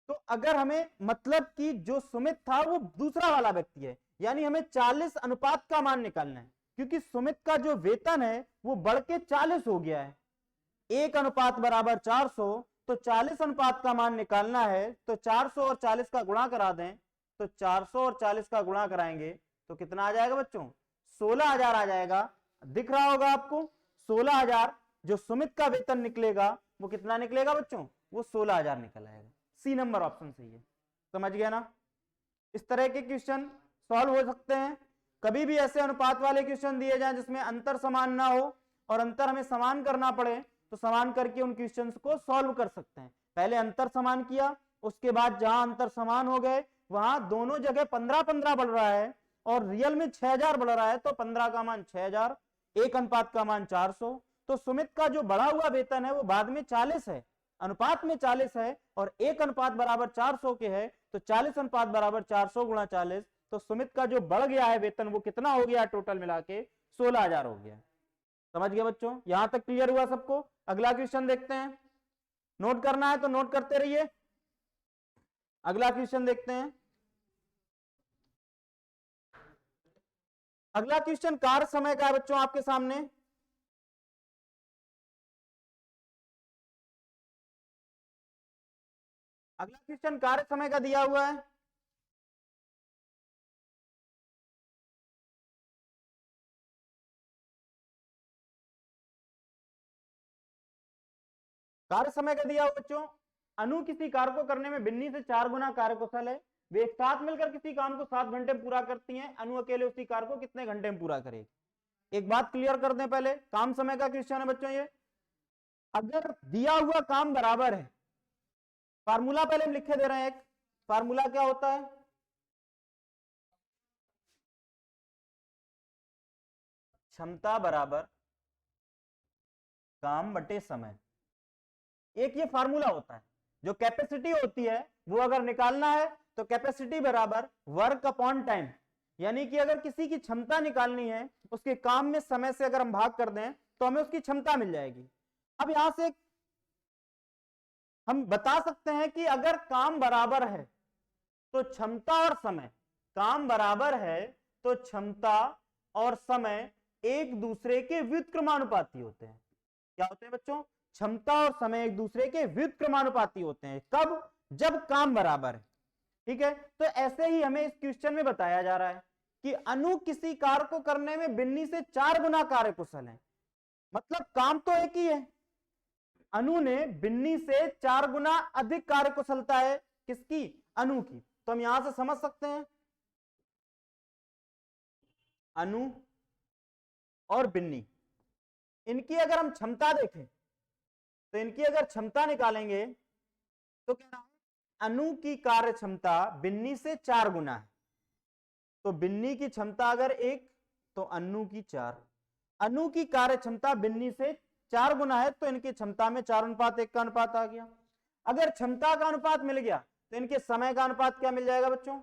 तो अगर हमें मतलब कि जो सुमित था वो दूसरा वाला व्यक्ति है, यानी हमें 40 अनुपात का मान निकालना है, क्योंकि सुमित का जो वेतन है वो बढ़ के 40 हो गया है। 1 अनुपात बराबर 400, तो 40 अनुपात का मान निकालना है। तो 400 और 40 का गुणा करा दें, तो 400 और 40 का गुणा कराएंगे तो कितना आ जाएगा बच्चों? 16000 आ जाएगा। दिख रहा होगा आपको, 16000 जो सुमित का वेतन निकलेगा वो कितना निकलेगा बच्चों? वो 16000 निकल आएगा। सी नंबर ऑप्शन सही है। समझ गया ना? इस तरह के क्वेश्चन सॉल्व हो सकते हैं। कभी भी ऐसे अनुपात वाले क्वेश्चन दिए जाएं जिसमें अंतर समान ना हो और अंतर हमें समान करना पड़े तो समान करके उन क्वेश्चंस को सॉल्व कर सकते हैं। पहले अंतर समान किया, उसके बाद जहां अंतर समान हो गए वहां दोनों जगह 15-15 बढ़ रहा है और रियल में 6000 बढ़ रहा है, तो 15 का मान 6000, 1 अनुपात का मान 400, तो सुमित का जो बढ़ा हुआ वेतन है वो बाद में 40 है, अनुपात में 40 है, और 1 अनुपात बराबर 400 के है, तो 40 अनुपात बराबर 400 गुणा 40, तो सुमित का जो बढ़ गया है वेतन वो कितना हो गया टोटल मिला के 16,000 हो गया। समझ गए बच्चों, यहां तक क्लियर हुआ सबको? अगला क्वेश्चन देखते हैं, नोट करना है तो नोट करते रहिए। अगला क्वेश्चन देखते हैं। अगला क्वेश्चन कार्य समय का है बच्चों आपके सामने। अगला क्वेश्चन कार्य समय का दिया हुआ है। कार्य समय का दिया हुआ बच्चों, अनु किसी कार्य को करने में बिन्नी से 4 गुना कार्य कुशल है, वे एक साथ मिलकर किसी काम को 7 घंटे में पूरा करती हैं, अनु अकेले उसी कार्य को कितने घंटे में पूरा करेगी? एक बात क्लियर कर दें पहले, काम समय का क्वेश्चन है बच्चों ये। अगर दिया हुआ काम बराबर है, फार्मूला पहले हम लिखे दे रहे हैं, एक फार्मूला क्या होता है? क्षमता बराबर काम बटे समय, एक ये फार्मूला होता है। जो कैपेसिटी होती है वो अगर निकालना है तो कैपेसिटी बराबर वर्क अपॉन टाइम, यानी कि अगर किसी की क्षमता निकालनी है उसके काम में समय से अगर हम भाग कर दें तो हमें उसकी क्षमता मिल जाएगी। अब यहां से हम बता सकते हैं कि अगर काम बराबर है तो क्षमता और समय, काम बराबर है तो क्षमता और समय एक दूसरे के व्युत्क्रमानुपाती होते हैं। क्या होते हैं बच्चों? क्षमता और समय एक दूसरे के व्युत्क्रमानुपाती होते हैं। कब? जब काम बराबर है। ठीक है, तो ऐसे ही हमें इस क्वेश्चन में बताया जा रहा है कि अनु किसी कार्य को करने में बिन्नी से 4 गुना कार्य कुशल है, मतलब काम तो एक ही है, अनु ने बिन्नी से 4 गुना अधिक कार्य कुशलता है, किसकी? अनु की। तो हम यहां से समझ सकते हैं अनु और बिन्नी, इनकी अगर हम क्षमता देखें तो इनकी अगर क्षमता निकालेंगे तो क्या है? अनु की कार्य क्षमता बिन्नी से 4 गुना है, तो बिन्नी की क्षमता अगर 1 तो अनु की 4, अनु की कार्य क्षमता बिन्नी से 4 गुना है, तो इनकी क्षमता में 4:1 का अनुपात आ गया। अगर क्षमता का अनुपात मिल गया तो इनके समय का अनुपात क्या मिल जाएगा बच्चों?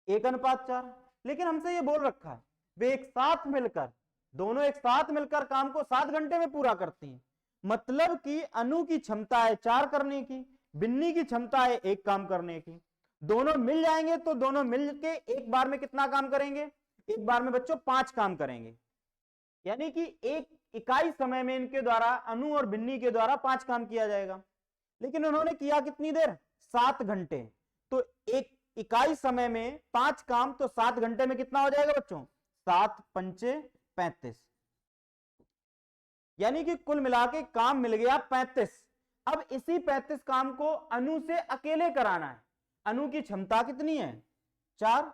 1:4। लेकिन हमसे ये बोल रखा है वे एक साथ मिलकर, दोनों एक साथ मिलकर काम को 7 घंटे में पूरा करती हैं, मतलब कि अनु की क्षमता है 4 करने की, बिन्नी की क्षमता है 1 काम करने की। दोनों मिल जाएंगे तो दोनों मिलके एक बार में कितना काम करेंगे? एक बार में बच्चों 5 काम करेंगे, यानी कि एक इकाई समय में इनके द्वारा, अनु और बिन्नी के द्वारा 5 काम किया जाएगा। लेकिन उन्होंने किया कितनी देर? 7 घंटे। तो एक इकाई समय में 5 काम, तो 7 घंटे में कितना हो जाएगा बच्चों? 7 पंचे 35, यानी कि कुल मिला के काम मिल गया 35। अब इसी 35 काम को अनु से अकेले कराना है। अनु की क्षमता कितनी है? 4।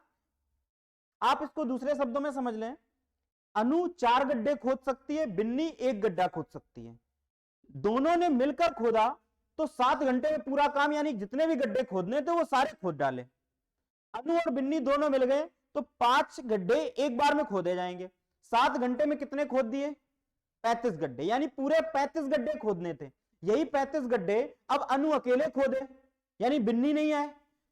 आप इसको दूसरे शब्दों में समझ लें, अनु 4 गड्ढे खोद सकती है, बिन्नी 1 गड्ढा खोद सकती है। दोनों ने मिलकर खोदा तो 7 घंटे में पूरा काम, यानी जितने भी गड्ढे खोदने थे वो सारे खोद डाले। अनु और बिन्नी दोनों मिल गए तो 5 गड्ढे एक बार में खोदे जाएंगे। 7 घंटे में कितने खोद दिए? 35 गड्ढे, यानी पूरे 35 गड्ढे खोदने थे। यही 35 गड्ढे अब अनु अकेले खोदे, यानी बिन्नी नहीं आए,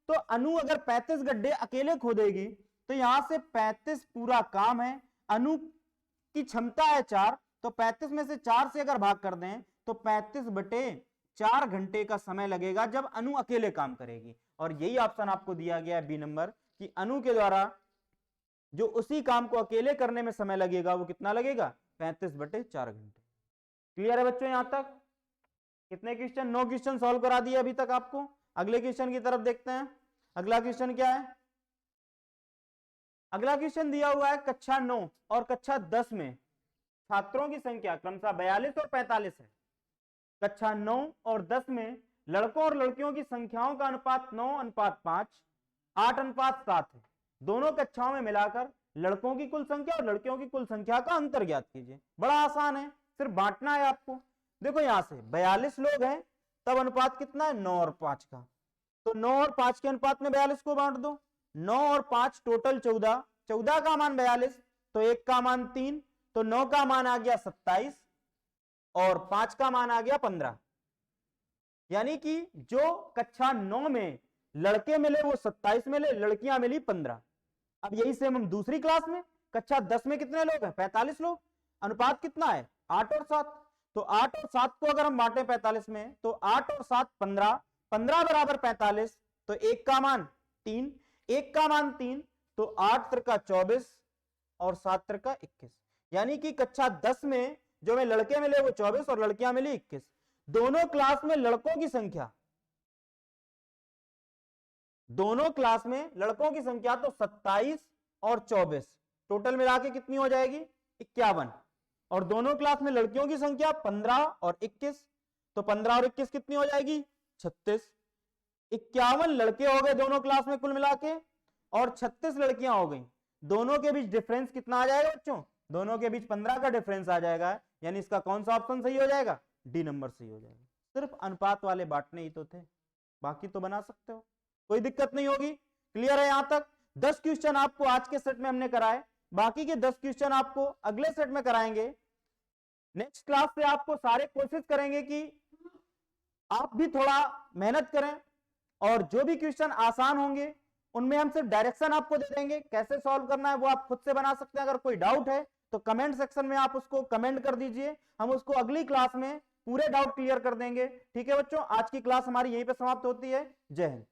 तो अनु अगर 35 गड्ढे अकेले खोदेगी तो यहां से 35 पूरा काम है। अनु की क्षमता है 4, तो 35 में से 4 से अगर भाग कर दें तो 35/4 घंटे का समय लगेगा जब अनु अकेले काम करेगी। और यही ऑप्शन आपको दिया गया है बी नंबर, कि अनु के द्वारा जो उसी काम को अकेले करने में समय लगेगा वो कितना लगेगा? 35/4 घंटे। क्लियर है बच्चों यहां तक? कितने क्वेश्चन? 9 क्वेश्चन सॉल्व करा दिए अभी तक आपको। अगले क्वेश्चन की तरफ देखते हैं। अगला क्वेश्चन क्या है? अगला क्वेश्चन दिया हुआ है कक्षा 9 और कक्षा 10 में छात्रों की संख्या क्रमशः 42 और 45 है। कक्षा 9 और 10 में लड़कों और लड़कियों की संख्याओं का अनुपात 9:5, 8:7 है। दोनों कक्षाओं में मिलाकर लड़कों की कुल संख्या और लड़कियों की कुल संख्या का अंतर ज्ञात कीजिए। बड़ा आसान है, सिर्फ बांटना है आपको। देखो यहां से 42 लोग हैं, तब अनुपात कितना है? 9 और 5 का, तो 9 और 5 के अनुपात में 42 को बांट दो। 9 और 5 टोटल 14, 14 का मान 42, तो 1 का मान 3, तो 9 का मान आ गया 27। और 5 का मान आ गया 15। यानी कि जो कक्षा 9 में लड़के मिले वो 27 मिले, लड़कियां मिली 15। अब यही सेम हम दूसरी क्लास में कक्षा 10 में कितने लोग हैं? 45 लोग। अनुपात कितना है? 8 और 7। तो 8 और 7 को अगर हम बांटे 45 में तो 8 और 7 15, 15 बराबर 45। तो 1 का मान 3, 1 का मान 3, तो 8 त्रिका 24 और 7 त्रिका 21। यानी कि कक्षा 10 में जो में लड़के मिले वो 24 और लड़कियां मिली 21। दोनों क्लास में लड़कों की संख्या, दोनों क्लास में लड़कों की संख्या तो 27 और 24, टोटल मिला के कितनी हो जाएगी? 51। और दोनों क्लास में लड़कियों की संख्या 15 और 21, तो 15 और 21 कितनी हो जाएगी? 36। 51 लड़के हो गए दोनों क्लास में कुल मिला के, और 36 लड़कियां हो गई। दोनों के बीच डिफरेंस कितना आ जाएगा बच्चों? दोनों के बीच 15 का डिफरेंस आ जाएगा। यानी इसका कौन सा ऑप्शन सही हो जाएगा? डी नंबर सही हो जाएगा। सिर्फ अनुपात वाले बांटने ही तो थे, बाकी तो बना सकते हो, कोई दिक्कत नहीं होगी। क्लियर है यहां तक? 10 क्वेश्चन आपको आज के सेट में हमने कराए, बाकी के 10 क्वेश्चन आपको अगले सेट में कराएंगे। नेक्स्ट क्लास से आपको सारे कोशिश करेंगे कि आप भी थोड़ा मेहनत करें, और जो भी क्वेश्चन आसान होंगे उनमें हम सिर्फ डायरेक्शन आपको दे देंगे, कैसे सॉल्व करना है वो आप खुद से बना सकते हैं। अगर कोई डाउट है तो कमेंट सेक्शन में आप उसको कमेंट कर दीजिए, हम उसको अगली क्लास में पूरे डाउट क्लियर कर देंगे। ठीक है बच्चों, आज की क्लास हमारी यहीं पे समाप्त होती है। जय हिंद।